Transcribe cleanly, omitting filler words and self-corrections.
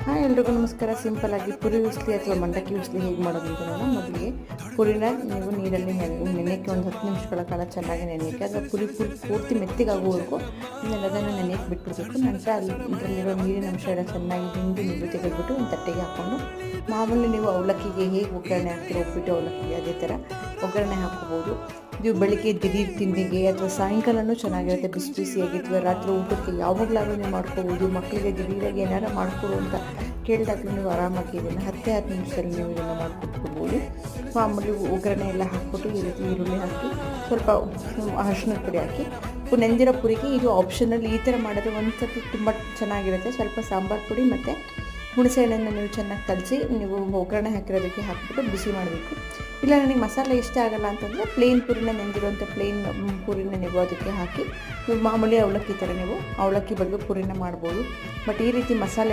ಹಾಂ, ಎಲ್ರಿಗೂ ನಮಸ್ಕಾರ. ಸಿಂಪಲ್ಲಾಗಿ ಪುರಿ ಉಸ್ಲಿ ಅಥವಾ ಮಂಡಕ್ಕಿ ಉಸ್ಲಿ ಹೇಗೆ ಮಾಡೋದು ಅಂತ ನೋಡೋಣ. ಮೊದಲಿಗೆ ಪುರಿನ ನೀವು ನೀರಲ್ಲಿ ನೆನೆಯೋಕ್ಕೆ ಒಂದು 10 ನಿಮಿಷಗಳ ಕಾಲ ಚೆನ್ನಾಗಿ ನೆನೆಯೋಕ್ಕೆ, ಅದರ ಪುರಿ ಪೂರ್ತಿ ಮೆತ್ತಗಾಗುವವರೆಗೂ ಅದನ್ನು ನೆನೆಯೋಕ್ಕೆ ಬಿಟ್ಬಿಡ್ಬೇಕು. ನಂತರ ಅದರಲ್ಲಿರೋ ನೀರಿನ ಅಂಶ ಎಲ್ಲ ಚೆನ್ನಾಗಿ ಹಿಂಡಿ ನೀರು ತೆಗೆದುಬಿಟ್ಟು ಒಂದು ತಟ್ಟೆಗೆ ಹಾಕ್ಕೊಂಡು, ಮಾಮೂಲಿ ನೀವು ಅವಲಕ್ಕಿಗೆ ಹೇಗೆ ಒಗ್ಗರಣೆ ಹಾಕ್ತೀರೋ ಉಪ್ಪಿಟ್ಟು ಅವಲಕ್ಕಿಗೆ ಅದೇ ಥರ ಒಗ್ಗರಣೆ ಹಾಕ್ಕೋಬೋದು. ಇದು ಬೆಳಿಗ್ಗೆ ದಿಢೀರ್ ತಿಂಡಿಗೆ ಅಥವಾ ಸಾಯಂಕಾಲನೂ ಚೆನ್ನಾಗಿರುತ್ತೆ, ಬಿಸಿ ಬಿಸಿಯಾಗಿರ್ತವೆ. ರಾತ್ರಿ ಊಟಕ್ಕೆ ಯಾವಾಗಲಾದ್ರೂ ನೀವು ಮಾಡ್ಕೋಬೋದು. ಮಕ್ಕಳಿಗೆ ದಿಢೀರಾಗಿ ಏನಾರು ಮಾಡಿಕೊಡು ಅಂತ ಕೇಳಿದಾಗಲೂ ನೀವು ಆರಾಮಾಗಿ ಇದನ್ನು 10 ನಿಮಿಷದಲ್ಲಿ ನೀವು ಇದನ್ನು ಮಾಡಿಕೊಟ್ಕೋಬೋದು. ಮಾಮೂಲಿ ಒಗ್ಗರಣೆ ಎಲ್ಲ ಹಾಕ್ಬಿಟ್ಟು ಈ ರೀತಿ ಈರುಳ್ಳಿ ಹಾಕಿ ಸ್ವಲ್ಪ ಅರಿಶಿಣದ ಪುಡಿ ಹಾಕಿ ನೆಂದಿರೋ ಪುರಿಗೆ ಇದು ಆಪ್ಷನಲ್. ಈ ಥರ ಮಾಡಿದ್ರೆ ಒಂದು ಸರ್ತಿ ತುಂಬ ಚೆನ್ನಾಗಿರುತ್ತೆ. ಸ್ವಲ್ಪ ಸಾಂಬಾರು ಪುಡಿ ಮತ್ತು ಹುಣಸೆ ಹಣ್ಣನ್ನು ನೀವು ಚೆನ್ನಾಗಿ ಕಲಸಿ ನೀವು ಒಗ್ಗರಣೆ ಹಾಕಿರೋದಕ್ಕೆ ಹಾಕಿಬಿಟ್ಟು ಬಿಸಿ ಮಾಡಬೇಕು. ಇಲ್ಲ ನನಗೆ ಮಸಾಲೆ ಇಷ್ಟ ಆಗೋಲ್ಲ ಅಂತಂದರೆ ಪ್ಲೇನ್ ಪುರಿನ ನೆಂದಿರುವಂಥ ಪ್ಲೇನ್ ಪುರಿನ ನೀವು ಅದಕ್ಕೆ ಹಾಕಿ ನೀವು ಮಾಮೂಲಿ ಅವಲಕ್ಕಿ ಥರ ನೀವು ಅವಲಕ್ಕಿ ಬದಲು ಪುರಿನ ಮಾಡ್ಬೋದು. ಬಟ್ ಈ ರೀತಿ ಮಸಾಲೆ